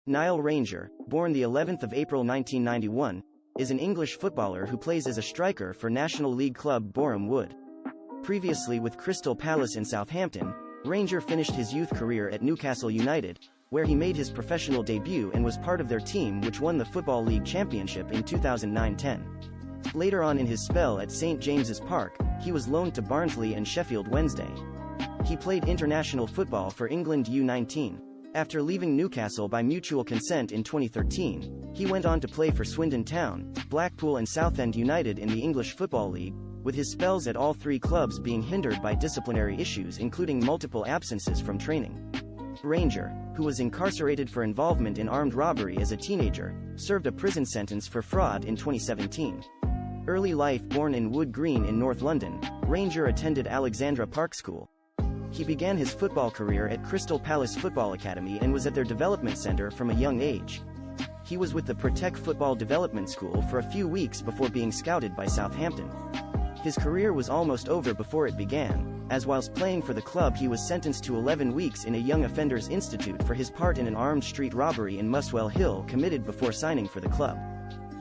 Nile Ranger, born the 11th of April 1991, is an English footballer who plays as a striker for National League club Boreham Wood. Previously with Crystal Palace and Southampton, Ranger finished his youth career at Newcastle United, where he made his professional debut and was part of their team which won the Football League Championship in 2009-10. Later on in his spell at St James's Park, he was loaned to Barnsley and Sheffield Wednesday. He played international football for England U19. After leaving Newcastle by mutual consent in 2013, he went on to play for Swindon Town, Blackpool and Southend United in the English Football League, with his spells at all three clubs being hindered by disciplinary issues including multiple absences from training. Ranger, who was incarcerated for involvement in armed robbery as a teenager, served a prison sentence for fraud in 2017. Early life. Born in Wood Green in North London, Ranger attended Alexandra Park School. He began his football career at Crystal Palace Football Academy and was at their development centre from a young age. He was with the Protect Football Development School for a few weeks before being scouted by Southampton. His career was almost over before it began, as whilst playing for the club he was sentenced to 11 weeks in a Young Offenders Institute for his part in an armed street robbery in Muswell Hill committed before signing for the club.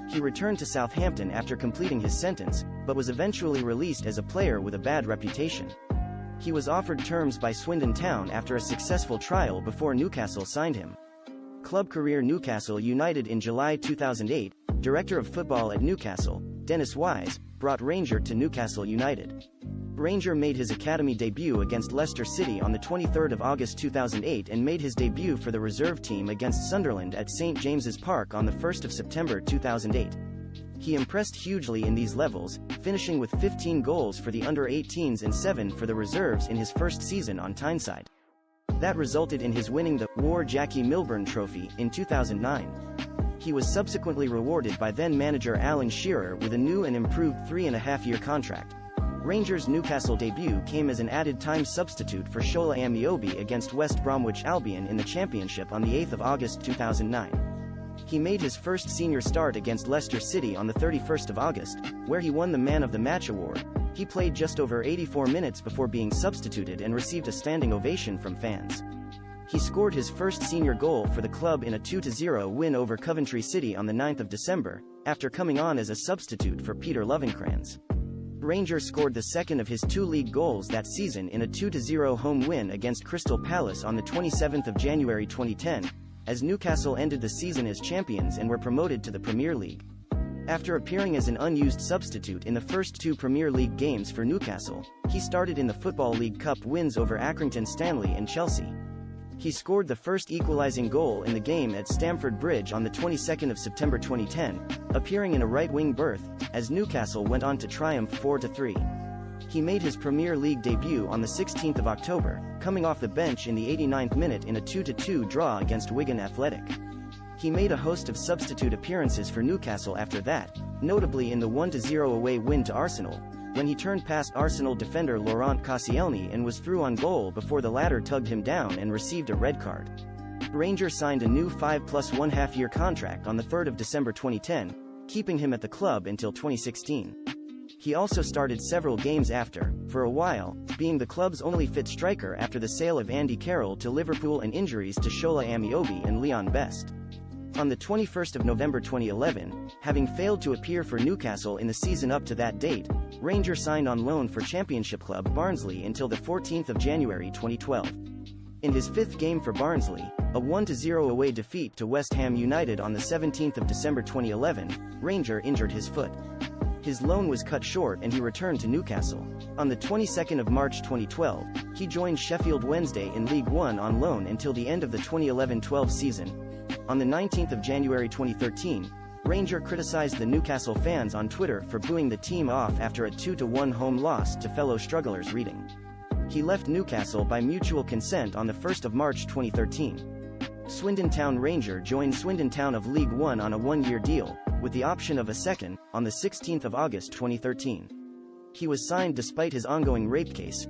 He returned to Southampton after completing his sentence, but was eventually released as a player with a bad reputation. He was offered terms by Swindon Town after a successful trial before Newcastle signed him. Club career. Newcastle United. In July 2008, Director of Football at Newcastle, Dennis Wise, brought Ranger to Newcastle United. Ranger made his academy debut against Leicester City on the 23rd of August 2008 and made his debut for the reserve team against Sunderland at St James's Park on the 1st of September 2008. He impressed hugely in these levels, finishing with 15 goals for the under-18s and 7 for the reserves in his first season on Tyneside. That resulted in his winning the War Jackie Milburn Trophy in 2009. He was subsequently rewarded by then-manager Alan Shearer with a new and improved 3.5-year contract. Rangers' Newcastle debut came as an added-time substitute for Shola Amiobi against West Bromwich Albion in the Championship on the 8th of August 2009. He made his first senior start against Leicester City on the 31st of August, where he won the Man of the Match award. He played just over 84 minutes before being substituted and received a standing ovation from fans. He scored his first senior goal for the club in a 2-0 win over Coventry City on the 9th of December, after coming on as a substitute for Peter Lovenkrands. Ranger scored the second of his 2 league goals that season in a 2-0 home win against Crystal Palace on the 27th of January 2010, as Newcastle ended the season as champions and were promoted to the Premier League. After appearing as an unused substitute in the first 2 Premier League games for Newcastle, he started in the Football League Cup wins over Accrington Stanley and Chelsea. He scored the first equalising goal in the game at Stamford Bridge on the 22nd of September 2010, appearing in a right-wing berth, as Newcastle went on to triumph 4-3. He made his Premier League debut on the 16th of October, coming off the bench in the 89th minute in a 2-2 draw against Wigan Athletic. He made a host of substitute appearances for Newcastle after that, notably in the 1-0 away win to Arsenal, when he turned past Arsenal defender Laurent Koscielny and was through on goal before the latter tugged him down and received a red card. Ranger signed a new 5+1/2-year contract on the 3rd of December 2010, keeping him at the club until 2016. He also started several games after, for a while, being the club's only fit striker after the sale of Andy Carroll to Liverpool and injuries to Shola Amiobi and Leon Best. On the 21st of November 2011, having failed to appear for Newcastle in the season up to that date, Ranger signed on loan for Championship club Barnsley until the 14th of January 2012. In his 5th game for Barnsley, a 1-0 away defeat to West Ham United on the 17th of December 2011, Ranger injured his foot. His loan was cut short and he returned to Newcastle. On the 22nd of March 2012, he joined Sheffield Wednesday in League One on loan until the end of the 2011-12 season. On the 19th of January 2013, Ranger criticized the Newcastle fans on Twitter for booing the team off after a 2-1 home loss to fellow strugglers Reading. He left Newcastle by mutual consent on the 1st of March 2013. Swindon Town. Ranger joined Swindon Town of League One on a 1-year deal, with the option of a second, on the 16th of August 2013. He was signed despite his ongoing rape case.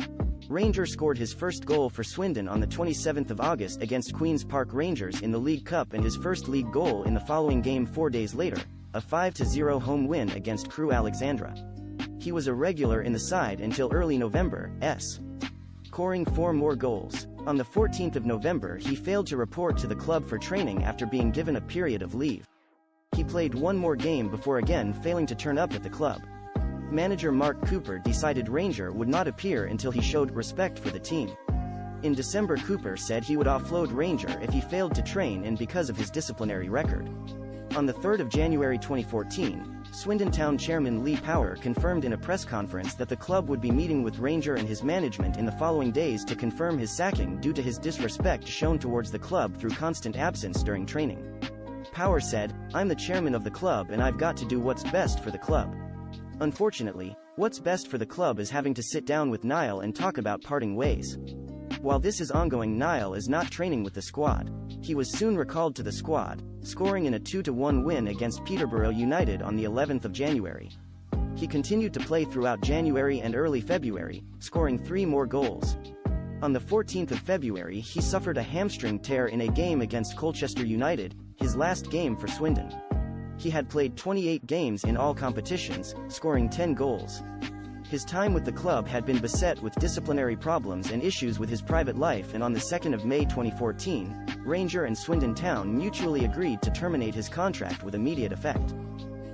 Ranger scored his first goal for Swindon on the 27th of August against Queen's Park Rangers in the League Cup and his first league goal in the following game 4 days later, a 5-0 home win against Crewe Alexandra. He was a regular in the side until early November, scoring 4 more goals. On the 14th of November he failed to report to the club for training after being given a period of leave. He played one more game before again failing to turn up at the club. Manager Mark Cooper decided Ranger would not appear until he showed respect for the team. In December Cooper said he would offload Ranger if he failed to train and because of his disciplinary record. On the 3rd of January 2014, Swindon Town Chairman Lee Power confirmed in a press conference that the club would be meeting with Ranger and his management in the following days to confirm his sacking due to his disrespect shown towards the club through constant absence during training. Power said, "I'm the chairman of the club and I've got to do what's best for the club. Unfortunately, what's best for the club is having to sit down with Nile and talk about parting ways." While this is ongoing, Nile is not training with the squad. He was soon recalled to the squad, scoring in a 2-1 win against Peterborough United on the 11th of January. He continued to play throughout January and early February, scoring 3 more goals. On the 14th of February he suffered a hamstring tear in a game against Colchester United, his last game for Swindon. He had played 28 games in all competitions, scoring 10 goals. His time with the club had been beset with disciplinary problems and issues with his private life, and on the 2nd of May 2014, Ranger and Swindon Town mutually agreed to terminate his contract with immediate effect.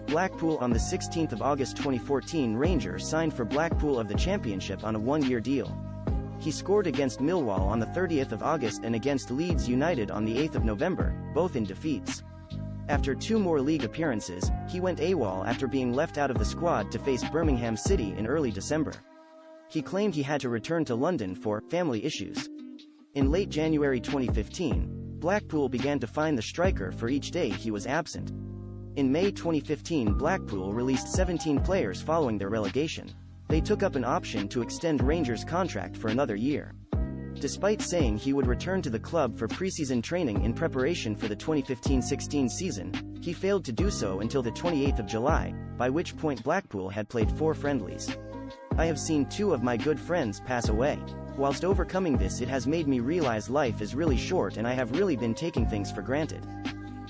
Blackpool. On the 16th of August 2014, Ranger signed for Blackpool of the Championship on a 1-year deal. He scored against Millwall on the 30th of August and against Leeds United on the 8th of November, both in defeats. After 2 more league appearances, he went AWOL after being left out of the squad to face Birmingham City in early December. He claimed he had to return to London for family issues. In late January 2015, Blackpool began to fine the striker for each day he was absent. In May 2015, Blackpool released 17 players following their relegation. They took up an option to extend Ranger's contract for another year. Despite saying he would return to the club for pre-season training in preparation for the 2015-16 season, he failed to do so until the 28th of July, by which point Blackpool had played 4 friendlies. "I have seen 2 of my good friends pass away. Whilst overcoming this, it has made me realize life is really short and I have really been taking things for granted.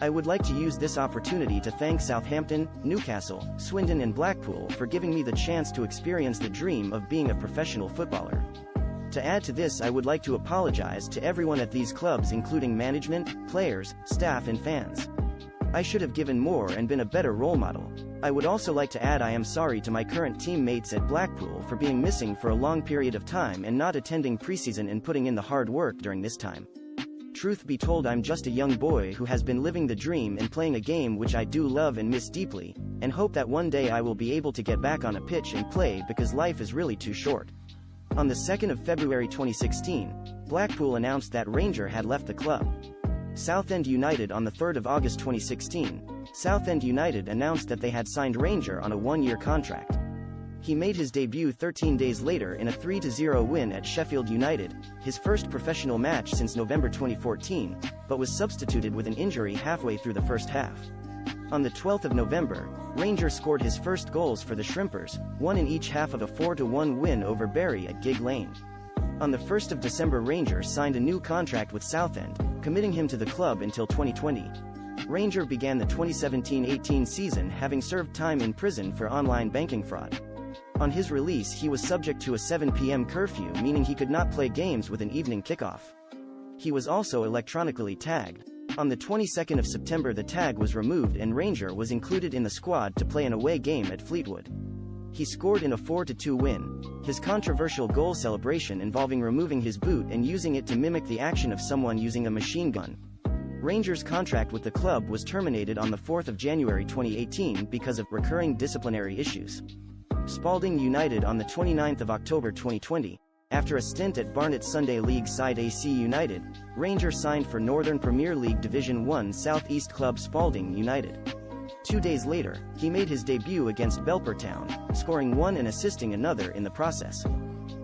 I would like to use this opportunity to thank Southampton, Newcastle, Swindon and Blackpool for giving me the chance to experience the dream of being a professional footballer. To add to this, I would like to apologize to everyone at these clubs, including management, players, staff and fans. I should have given more and been a better role model. I would also like to add I am sorry to my current teammates at Blackpool for being missing for a long period of time and not attending preseason and putting in the hard work during this time. Truth be told, I'm just a young boy who has been living the dream and playing a game which I do love and miss deeply, and hope that one day I will be able to get back on a pitch and play because life is really too short." On the 2nd of February 2016, Blackpool announced that Ranger had left the club. Southend United. On the 3rd of August 2016, Southend United announced that they had signed Ranger on a 1-year contract. He made his debut 13 days later in a 3-0 win at Sheffield United, his first professional match since November 2014, but was substituted with an injury halfway through the first half. On the 12th of November, Ranger scored his first goals for the Shrimpers, one in each half of a 4-1 win over Bury at Gig Lane. On the 1st of December, Ranger signed a new contract with Southend, committing him to the club until 2020. Ranger began the 2017-18 season having served time in prison for online banking fraud. On his release, he was subject to a 7 p.m. curfew, meaning he could not play games with an evening kickoff. He was also electronically tagged. On the 22nd of September, the tag was removed and Ranger was included in the squad to play an away game at Fleetwood. He scored in a 4-2 win. His controversial goal celebration involving removing his boot and using it to mimic the action of someone using a machine gun. Ranger's contract with the club was terminated on the 4th of January 2018 because of recurring disciplinary issues. Spalding United. On the 29th of October 2020, after a stint at Barnet Sunday League side AC United, Ranger signed for Northern Premier League Division 1 South East club Spalding United. 2 days later, he made his debut against Belper Town, scoring 1 and assisting another in the process.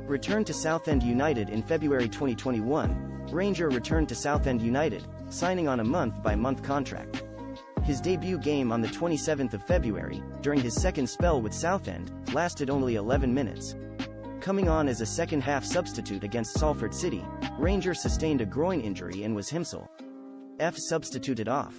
Returned to Southend United in February 2021, Ranger returned to Southend United, signing on a month-by-month contract. His debut game on the 27th of February, during his second spell with Southend, lasted only 11 minutes. Coming on as a second-half substitute against Salford City, Ranger sustained a groin injury and was himself substituted off.